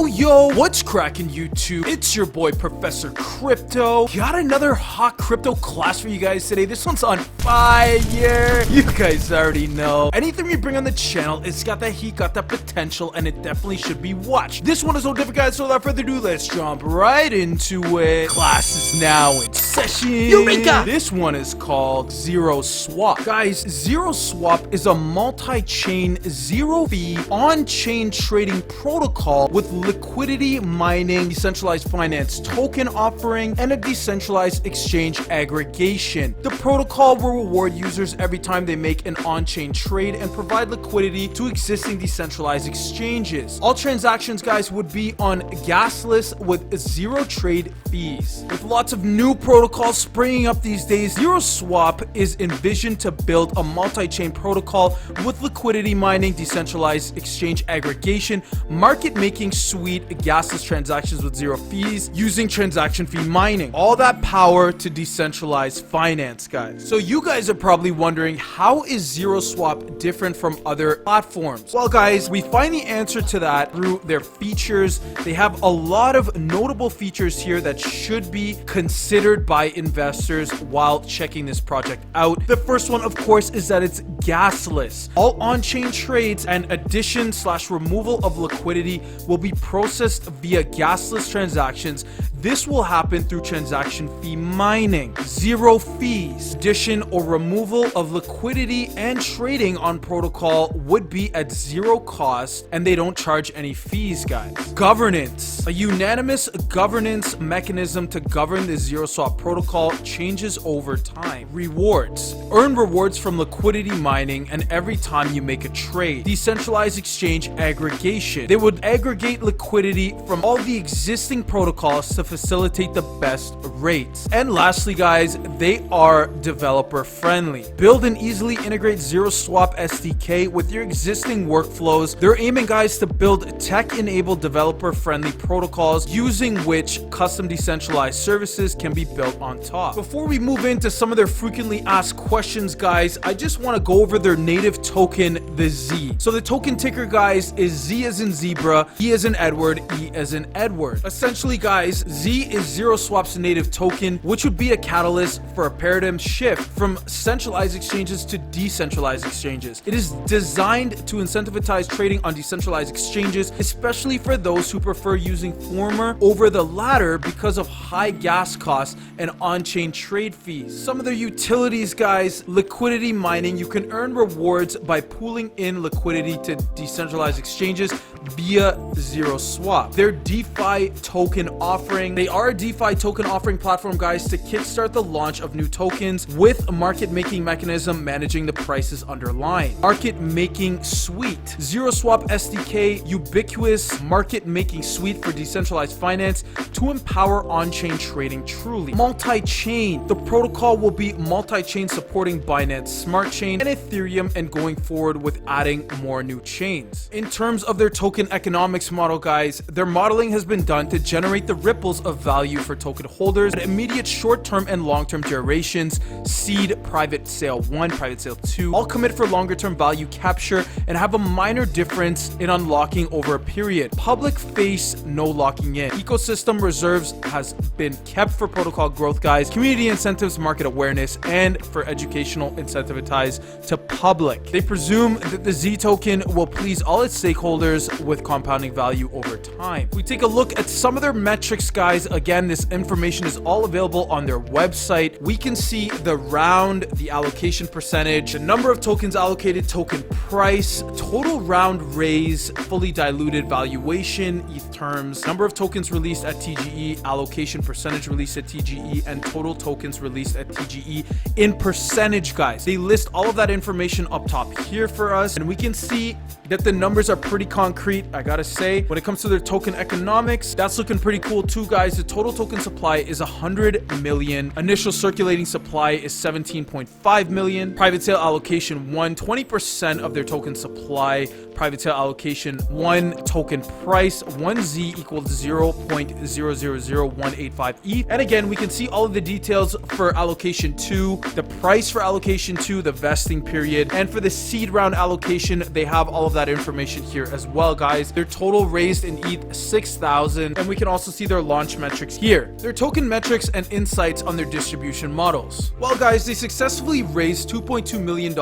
Yo, what's cracking YouTube? It's your boy Professor Crypto. Got another hot crypto class for you guys today. This one's on fire. You guys already know. Anything we bring on the channel, it's got that heat, got that potential, and it definitely should be watched. This one is no different, guys, so without further ado, let's jump right into it. Class is now in session. Eureka! This one is called Zero Swap. Guys, Zero Swap is a multi-chain, zero-fee, on-chain trading protocol with liquidity mining, decentralized finance token offering, and a decentralized exchange aggregation. The protocol will reward users every time they make an on-chain trade and provide liquidity to existing decentralized exchanges. All transactions, guys, would be on gasless with zero trade fees. With lots of new protocols springing up these days, Zero Swap is envisioned to build a multi-chain protocol with liquidity mining, decentralized exchange aggregation, market making suite, gasless transactions with zero fees using transaction fee mining. All that power to decentralized finance, guys. So you guys are probably wondering, how is Zero Swap different from other platforms? Well, guys, we find the answer to that through their features. They have a lot of notable features here that should be considered by investors while checking this project out. The first one, of course, is that it's gasless. All on-chain trades and addition/removal of liquidity will be processed via gasless transactions. This will happen through transaction fee mining. Zero fees. Addition or removal of liquidity and trading on protocol would be at zero cost, and they don't charge any fees, guys. Governance. A unanimous governance mechanism to govern the Zero Swap protocol changes over time. Rewards. Earn rewards from liquidity mining and every time you make a trade. Decentralized exchange aggregation. They would aggregate liquidity from all the existing protocols to facilitate the best rates. And lastly, guys, they are developer friendly. Build and easily integrate Zero Swap SDK with your existing workflows. They're aiming, guys, to build tech-enabled developer friendly protocols using which custom decentralized services can be built on top. Before we move into some of their frequently asked questions, guys, I just want to go over their native token, the Z. So the token ticker, guys, is Z as in zebra, E as in Edward, E as in Edward. Essentially, guys, Z is Zero Swap's native token, which would be a catalyst for a paradigm shift from centralized exchanges to decentralized exchanges. It is designed to incentivize trading on decentralized exchanges, especially for those who prefer using former over the latter because of high gas costs and on-chain trade fees. Some of their utilities, guys: liquidity mining. You can earn rewards by pooling in liquidity to decentralized exchanges via Zero Swap. Their DeFi token offering. They are a DeFi token offering platform, guys, to kickstart the launch of new tokens with a market making mechanism managing the prices underlying. Market making suite. Zero Swap SDK, ubiquitous market making suite for decentralized finance to empower on-chain trading truly. Multi-chain. The protocol will be multi-chain, supporting Binance Smart Chain and Ethereum, and going forward with adding more new chains. In terms of their token economics model, guys, their modeling has been done to generate the ripples of value for token holders at immediate short-term and long-term durations. Seed, private sale 1, private sale 2 all commit for longer-term value capture and have a minor difference in unlocking over a period. Public face, no locking in. Ecosystem reserves has been kept for protocol growth, guys, community incentives, market awareness, and for educational incentivized to public. They presume that the Z token will please all its stakeholders with compounding value over time. If we take a look at some of their metrics, guys, again, this information is all available on their website. We can see the round, the allocation percentage, the number of tokens allocated, token price, total round raise, fully diluted valuation, ETH terms, number of tokens released at TGE, allocation percentage released at TGE, and total tokens released at TGE in percentage, guys. They list all of that information up top here for us, and we can see that the numbers are pretty concrete, I gotta say. When it comes to their token economics, that's looking pretty cool too, guys, the total token supply is 100 million. Initial circulating supply is 17.5 million. Private sale allocation 1, 20% of their token supply. Private sale allocation 1, token price 1Z equals 0.000185 ETH. And again, we can see all of the details for allocation 2, the price for allocation 2, the vesting period, and for the seed round allocation, they have all of that information here as well, guys. Their total raised in ETH 6,000, and we can also see their launch metrics here. Their token metrics and insights on their distribution models. Well, guys, they successfully raised $2.2 million,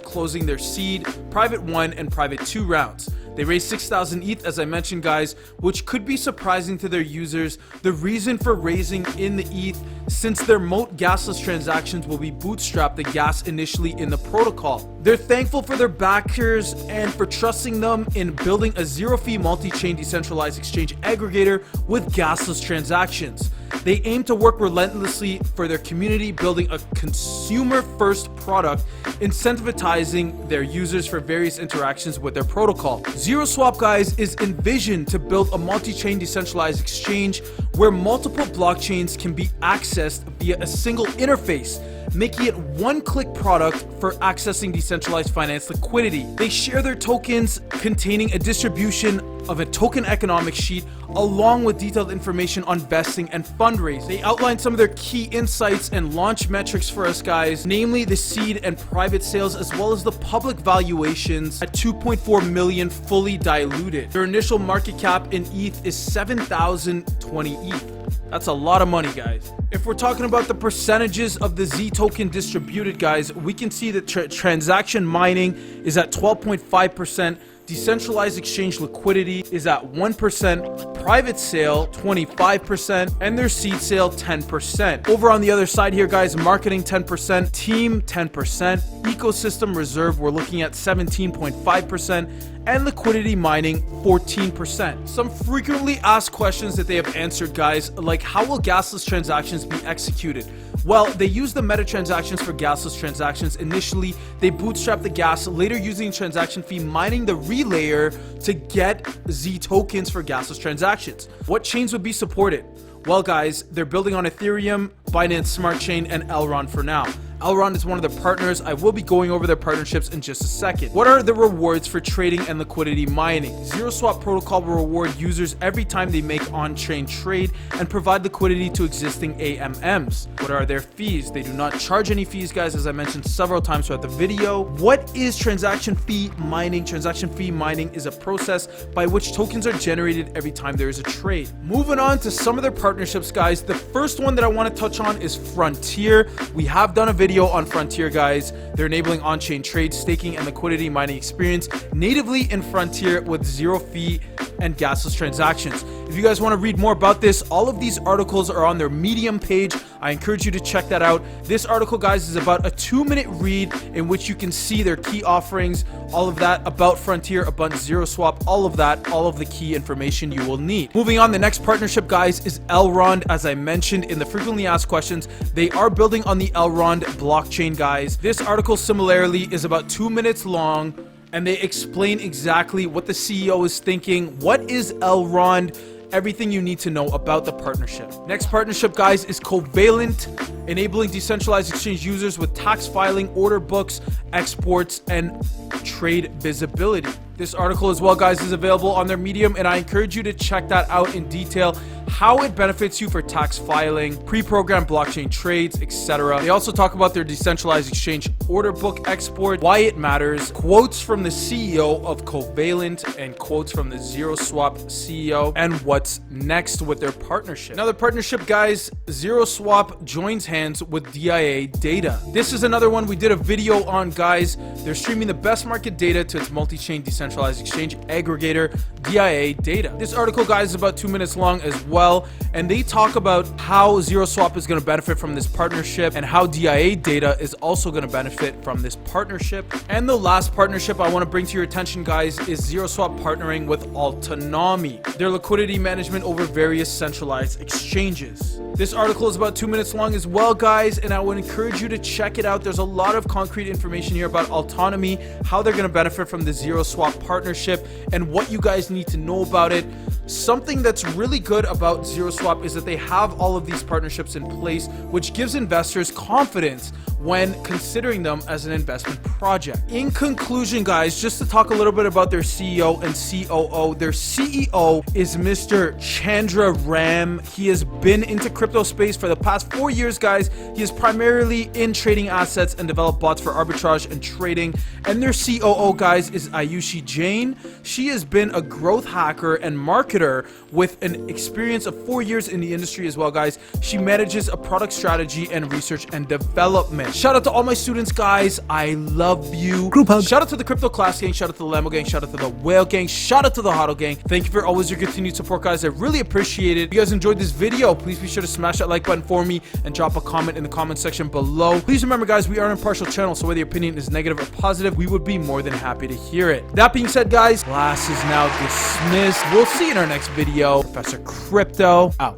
closing their seed, private 1, and private 2 rounds. They raised 6,000 ETH, as I mentioned, guys, which could be surprising to their users. The reason for raising in the ETH, since their moat gasless transactions will be bootstrapped the gas initially in the protocol. They're thankful for their backers and for trusting them in building a zero-fee multi-chain decentralized exchange aggregator with gasless transactions. They aim to work relentlessly for their community, building a consumer-first product, incentivizing their users for various interactions with their protocol. ZeroSwap, guys, is envisioned to build a multi-chain decentralized exchange where multiple blockchains can be accessed via a single interface, making it one-click product for accessing decentralized finance liquidity. They share their tokens containing a distribution of a token economic sheet along with detailed information on vesting and fundraising. They outline some of their key insights and launch metrics for us, guys, namely the seed and private sales as well as the public valuations at 2.4 million fully diluted. Their initial market cap in ETH is 7,020 ETH. That's a lot of money, guys. If we're talking about the percentages of the Z token distributed, guys, we can see that transaction mining is at 12.5%. Decentralized exchange liquidity is at 1%, private sale 25%, and their seed sale 10%. Over on the other side here, guys, marketing 10%, team 10%, ecosystem reserve we're looking at 17.5%, and liquidity mining 14%. Some frequently asked questions that they have answered, guys, like how will gasless transactions be executed? Well, they use the meta transactions for gasless transactions. Initially, they bootstrap the gas, later using transaction fee mining the relayer to get Z tokens for gasless transactions. What chains would be supported? Well, guys, they're building on Ethereum, Binance Smart Chain, and Elrond for now. Elrond is one of their partners. I will be going over their partnerships in just a second. What are the rewards for trading and liquidity mining? ZeroSwap protocol will reward users every time they make on-chain trade and provide liquidity to existing AMMs. What are their fees? They do not charge any fees, guys, as I mentioned several times throughout the video. What is transaction fee mining? Transaction fee mining is a process by which tokens are generated every time there is a trade. Moving on to some of their partnerships, guys. The first one that I want to touch on is Frontier. We have done a video on Frontier, guys. They're enabling on-chain trade, staking, and liquidity mining experience natively in Frontier with zero fee and gasless transactions. If you guys want to read more about this, all of these articles are on their Medium page. I encourage you to check that out. This article, guys, is about a 2-minute read in which you can see their key offerings, all of that about Frontier, about ZeroSwap, all of that, all of the key information you will need. Moving on, the next partnership, guys, is Elrond. As I mentioned in the frequently asked questions, they are building on the Elrond blockchain, guys. This article similarly is about 2 minutes long, and they explain exactly what the CEO is thinking. What is Elrond? Everything you need to know about the partnership. Next partnership, guys, is Covalent, enabling decentralized exchange users with tax filing, order books, exports, and trade visibility. This article as well, guys, is available on their Medium, and I encourage you to check that out in detail, how it benefits you for tax filing, pre-programmed blockchain trades, etc. They also talk about their decentralized exchange order book export, why it matters, quotes from the CEO of Covalent, and quotes from the ZeroSwap CEO, and what's next with their partnership. Another partnership, guys, ZeroSwap joins hands with DIA Data. This is another one we did a video on, guys. They're streaming the best market data to its multi-chain decentralized exchange aggregator, DIA Data. This article, guys, is about 2 minutes long as well, and they talk about how ZeroSwap is going to benefit from this partnership and how DIA Data is also going to benefit from this partnership. And the last partnership I want to bring to your attention, guys, is ZeroSwap partnering with Autonomy, their liquidity management over various centralized exchanges. This article is about 2 minutes long as well, guys, and I would encourage you to check it out. There's a lot of concrete information here about Autonomy, how they're going to benefit from the ZeroSwap partnership, and what you guys need to know about it. Something that's really good about about ZeroSwap is that they have all of these partnerships in place, which gives investors confidence when considering them as an investment project. In conclusion, guys, just to talk a little bit about their CEO and COO, their CEO is Mr. Chandra Ram. He has been into crypto space for the past 4 years, guys. He is primarily in trading assets and developed bots for arbitrage and trading. And their COO, guys, is Ayushi Jain. She has been a growth hacker and marketer with an experience of 4 years in the industry as well, guys. She manages a product strategy and research and development. Shout out to all my students, guys. I love you. Group hug. Shout out to the Crypto Class Gang. Shout out to the Lambo Gang. Shout out to the Whale Gang. Shout out to the Hodl Gang. Thank you for always your continued support, guys. I really appreciate it. If you guys enjoyed this video, please be sure to smash that like button for me and drop a comment in the comment section below. Please remember, guys, we are an impartial channel, so whether your opinion is negative or positive, we would be more than happy to hear it. That being said, guys, class is now dismissed. We'll see you in our next video. Professor Crypto out.